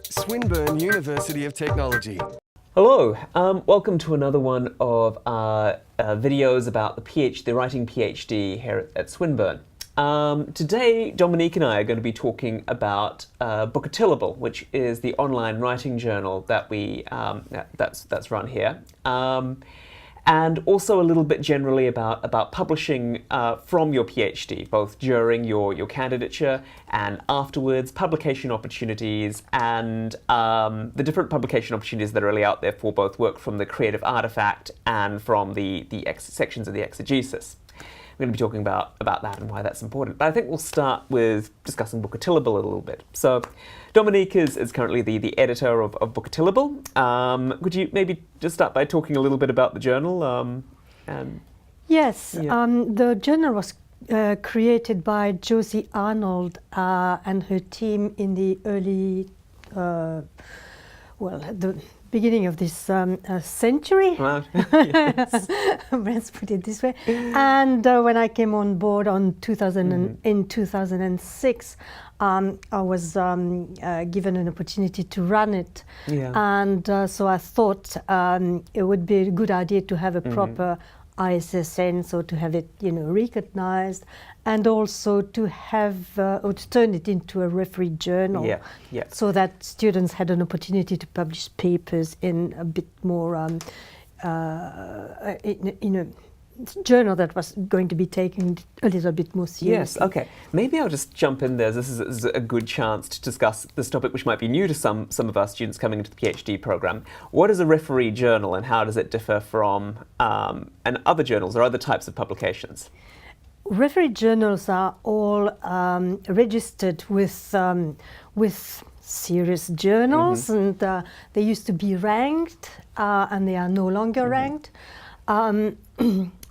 Swinburne University of Technology. Hello, welcome to another one of our videos about the writing PhD here at Swinburne. Today, Dominique and I are going to be talking about Bukker Tillibul, which is the online writing journal that that's run here, and also a little bit generally about publishing from your PhD, both during your candidature and afterwards, publication opportunities, and the different publication opportunities that are really out there for both work from the creative artifact and from the sections of the exegesis. We're going to be talking about that and why that's important. But I think we'll start with discussing Bukker Tillibul a little bit. So Dominique is currently the editor of Bukker Tillibul. Could you maybe just start by talking a little bit about the journal? Yes, yeah. The journal was created by Josie Arnold and her team in the early, the beginning of this century. Wow. Yes. Let's put it this way. And when I came on board in 2006, I was given an opportunity to run it. Yeah. And so I thought it would be a good idea to have a proper ISSN, so to have it, recognized, and also to have or to turn it into a refereed journal, so that students had an opportunity to publish papers in a bit more in a journal that was going to be taken a little bit more seriously. Yes, okay. Maybe I'll just jump in there. This is a good chance to discuss this topic, which might be new to some of our students coming into the PhD program. What is a referee journal, and how does it differ from and other journals or other types of publications? Referee journals are all registered with serious journals, and they used to be ranked, and they are no longer ranked.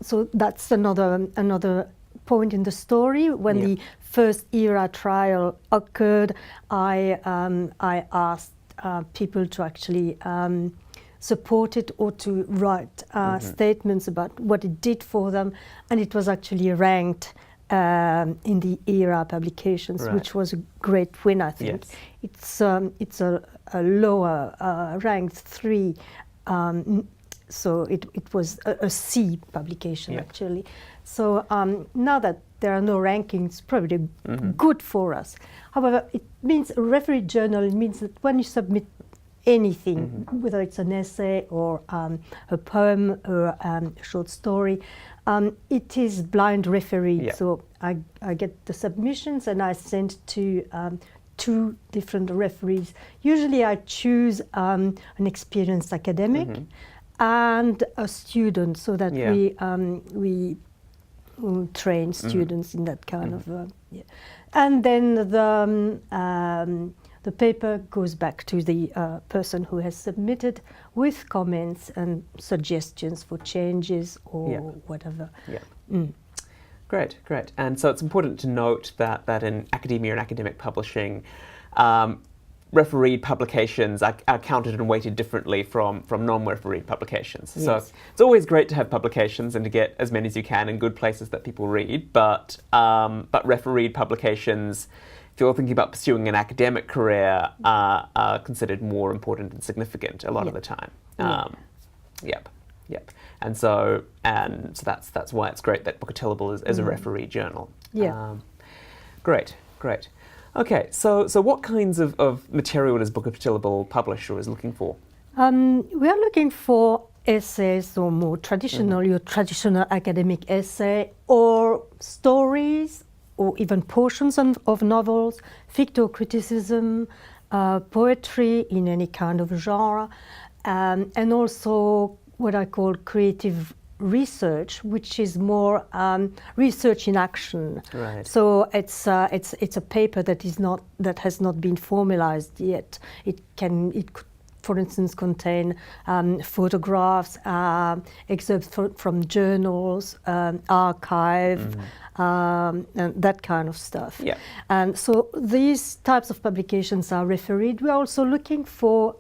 So that's another point in the story. When the first ERA trial occurred, I asked people to actually support it or to write statements about what it did for them, and it was actually ranked in the ERA publications, which was a great win, I think. Yes. It's a lower ranked 3. So it was a C publication, actually. So now that there are no rankings, probably good for us. However, it means a referee journal. It means that when you submit anything, whether it's an essay or a poem or a short story, it is blind refereed. Yeah. So I get the submissions and I send to 2 different referees. Usually I choose an experienced academic and a student, so that we train students in that kind of and then the paper goes back to the person who has submitted with comments and suggestions for changes or whatever. Great. And so it's important to note that in academia and academic publishing, refereed publications are counted and weighted differently from non-refereed publications. Yes. So it's always great to have publications and to get as many as you can in good places that people read, but refereed publications, if you're thinking about pursuing an academic career, are considered more important and significant a lot of the time. And so that's why it's great that Bukker Tillibul is a referee journal. Great. Okay, so what kinds of material does Bukker Tillibul publish or is looking for? We are looking for essays, or more traditional, your traditional academic essay, or stories, or even portions of novels, fictive criticism, poetry in any kind of genre, and also what I call creative research, which is more research in action. Right. So it's a paper that has not been formalized yet. It could, for instance, contain photographs, excerpts from journals, archive, and that kind of stuff. Yeah. And so these types of publications are refereed. We're also looking for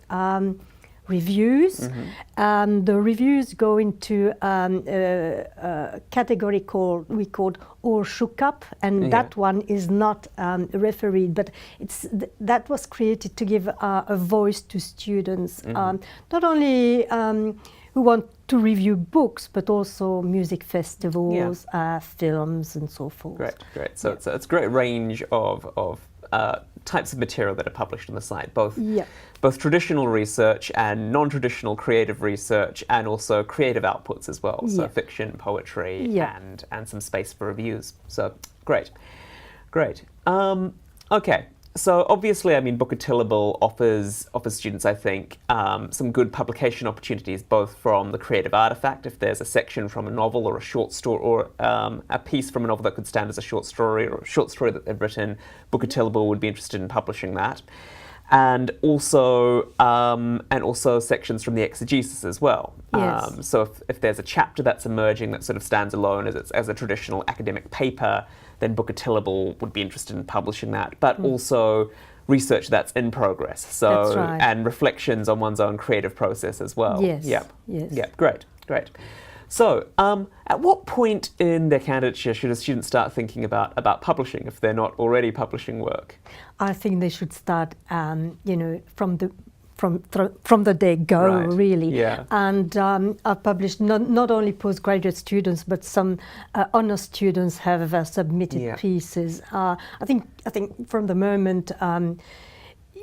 reviews. The reviews go into a category we called All Shook Up, and that one is not refereed, but that was created to give a voice to students, not only who want to review books, but also music festivals, films, and so forth. Great. So it's a great range of types of material that are published on the site, both traditional research and non-traditional creative research, and also creative outputs as well. So fiction, poetry, and some space for reviews. So great. Okay. So obviously, I mean, Bukker Tillibul offers students, I think, some good publication opportunities, both from the creative artifact, if there's a section from a novel or a short story, or a piece from a novel that could stand as a short story, or a short story that they've written. Bukker Tillibul would be interested in publishing that, and also sections from the exegesis as well. Yes. So if there's a chapter that's emerging that sort of stands alone as a traditional academic paper, then Bukker Tillibul would be interested in publishing that, but also research that's in progress. So that's right. And reflections on one's own creative process as well. Yes. Yep. Yes. Great. So, at what point in their candidature should a student start thinking about publishing if they're not already publishing work? I think they should start, from the day go, really. Yeah. And I've published not only postgraduate students, but some honor students have submitted pieces. I think from the moment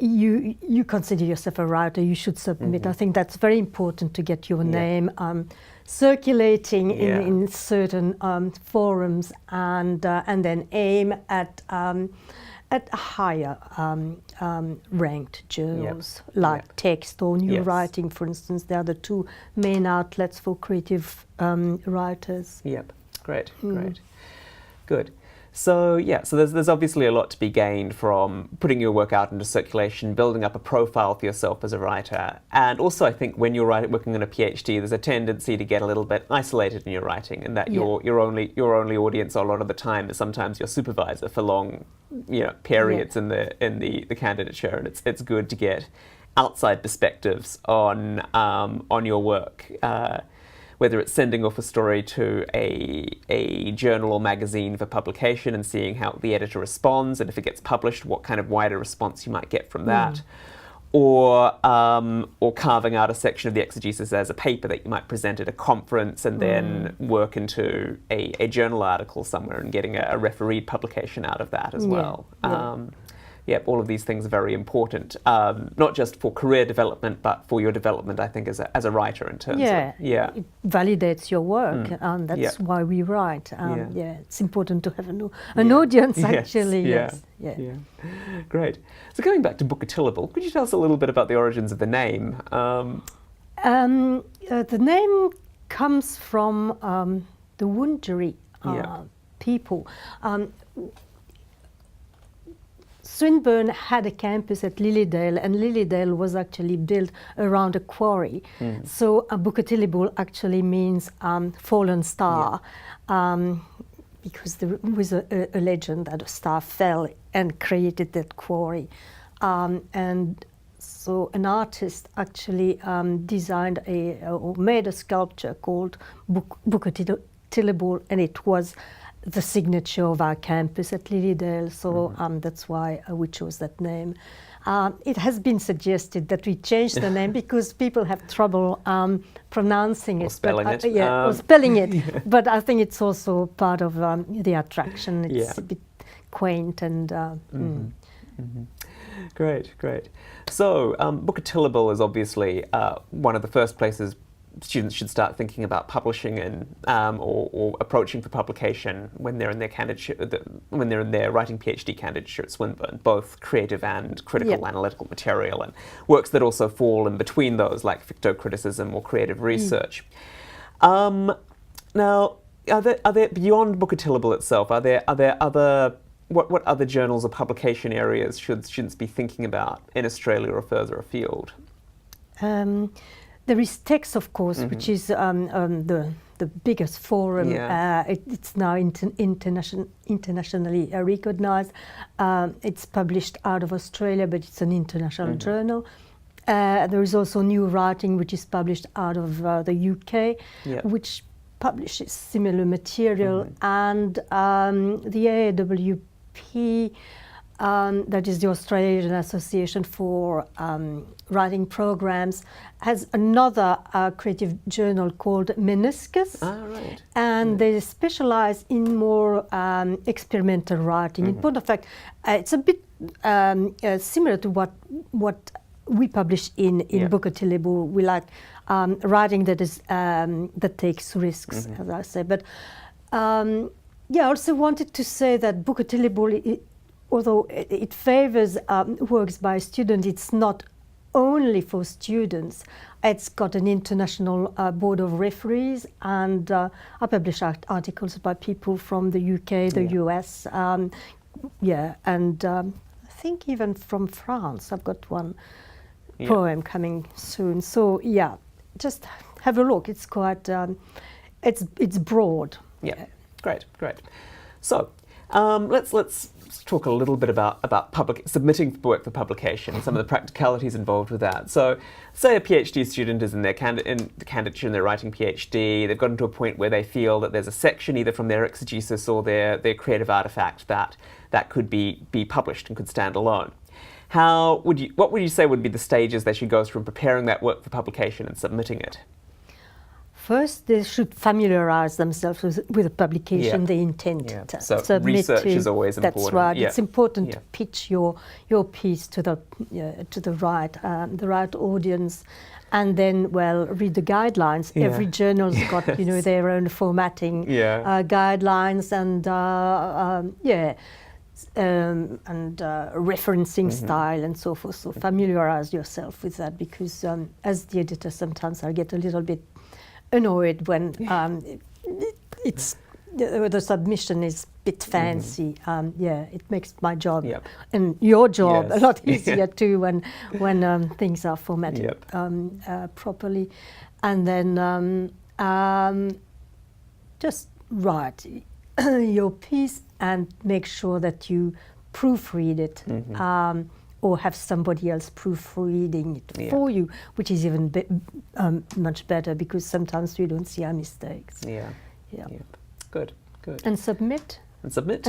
you consider yourself a writer, you should submit. I think that's very important to get your name circulating in certain forums, and then aim at higher ranked journals like Text or New Writing, for instance. They are the two main outlets for creative writers. Yep, great. Good. So there's obviously a lot to be gained from putting your work out into circulation, building up a profile for yourself as a writer, and also I think when you're working on a PhD, there's a tendency to get a little bit isolated in your writing, and that your only audience a lot of the time is sometimes your supervisor for long periods in the candidature, and it's good to get outside perspectives on your work. Whether it's sending off a story to a journal or magazine for publication and seeing how the editor responds, and if it gets published, what kind of wider response you might get from that, or carving out a section of the exegesis as a paper that you might present at a conference and then work into a journal article somewhere and getting a refereed publication out of that as well. All of these things are very important, not just for career development, but for your development, I think, as a writer in terms of... It validates your work, and that's why we write. It's important to have an audience, actually. Yes. Great. So going back to Bukker Tillibul, could you tell us a little bit about the origins of the name? The name comes from the Wurundjeri people. Swinburne had a campus at Lilydale, and Lilydale was actually built around a quarry. So Bukker Tillibul actually means fallen star, because there was a legend that a star fell and created that quarry. And so an artist actually designed or made a sculpture called Bukker Tillibul, and it was the signature of our campus at Lilydale, so that's why we chose that name. It has been suggested that we change the name because people have trouble pronouncing it. Or spelling it. Or spelling it. But I think it's also part of the attraction. It's a bit quaint and... Great. So Bukker Tillibul is obviously one of the first places students should start thinking about publishing in, or approaching for publication when they're in their writing PhD candidature at Swinburne, both creative and critical analytical material, and works that also fall in between those, like fictocriticism or creative research. Now, are there beyond Bukker Tillibul itself? Are there other what other journals or publication areas should students be thinking about in Australia or further afield? There is Text, of course, which is the biggest forum. It's now internationally recognized. It's published out of Australia, but it's an international journal. there is also New Writing, which is published out of the UK, Yeah. which publishes similar material, and the AAWP, that is the Australian Association for Writing Programs, has another creative journal called Meniscus, Right. and they specialize in more experimental writing. In point of fact, it's a bit similar to what we publish in Bukker Tillibul. We like writing that is that takes risks, as I say. But I also wanted to say that Bukker Tillibul, although it favors works by students, it's not only for students. It's got an international board of referees, and I publish articles by people from the UK, the US, and I think even from France. I've got one poem coming soon. So just have a look. It's quite, it's broad. Yeah, great. So let's talk a little bit about submitting work for publication and some of the practicalities involved with that. So, say a PhD student is in the candidature and they're writing PhD. They've gotten to a point where they feel that there's a section either from their exegesis or their creative artifact that could be published and could stand alone. What would you say would be the stages they should go through in preparing that work for publication and submitting it? First, they should familiarize themselves with the publication they intend to so submit research to. is always important. That's right. Yeah. It's important to pitch your piece to the right audience, and then read the guidelines. Yeah. Every journal's got their own formatting guidelines and referencing style and so forth. So familiarize yourself with that, because as the editor, sometimes I get a little bit annoyed when the submission is a bit fancy. It makes my job and your job a lot easier too when things are formatted properly. And then just write your piece and make sure that you proofread it. Or have somebody else proofreading it for you, which is even much better, because sometimes we don't see our mistakes. Good. And submit.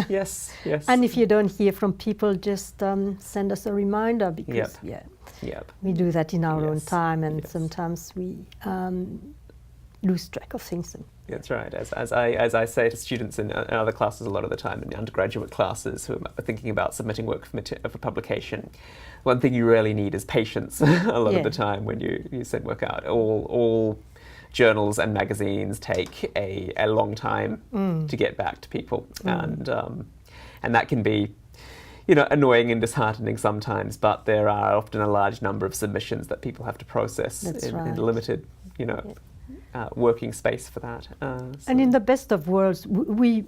Yes. And if you don't hear from people, just send us a reminder, because we do that in our own time, and sometimes we lose track of things. That's right. As I say to students in other classes a lot of the time, in undergraduate classes who are thinking about submitting work for publication, one thing you really need is patience a lot of the time when you send work out. All journals and magazines take a long time to get back to people, and that can be annoying and disheartening sometimes, but there are often a large number of submissions that people have to process in limited working space for that. And in the best of worlds, we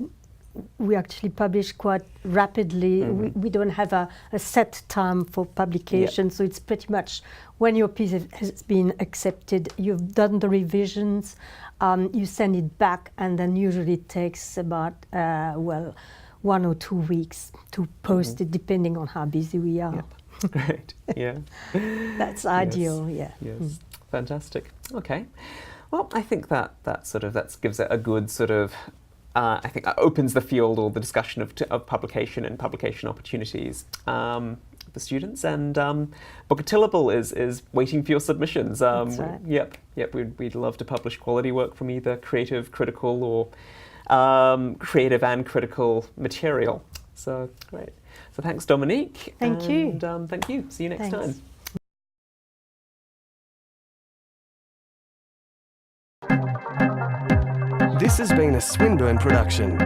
actually publish quite rapidly. We don't have a set time for publication, so it's pretty much when your piece has been accepted, you've done the revisions, you send it back, and then usually it takes about 1 or 2 weeks to post it, depending on how busy we are. Great. That's ideal. Yes. Fantastic. Okay. Well, I think that gives it a good sort of, I think that opens the field or the discussion of publication and publication opportunities for students. And Bukker Tillibul is waiting for your submissions. That's right. Yep. We'd love to publish quality work from either creative, critical, or creative and critical material. So great. So thanks, Dominique. Thank you. And thank you. See you next time. This has been a Swinburne production.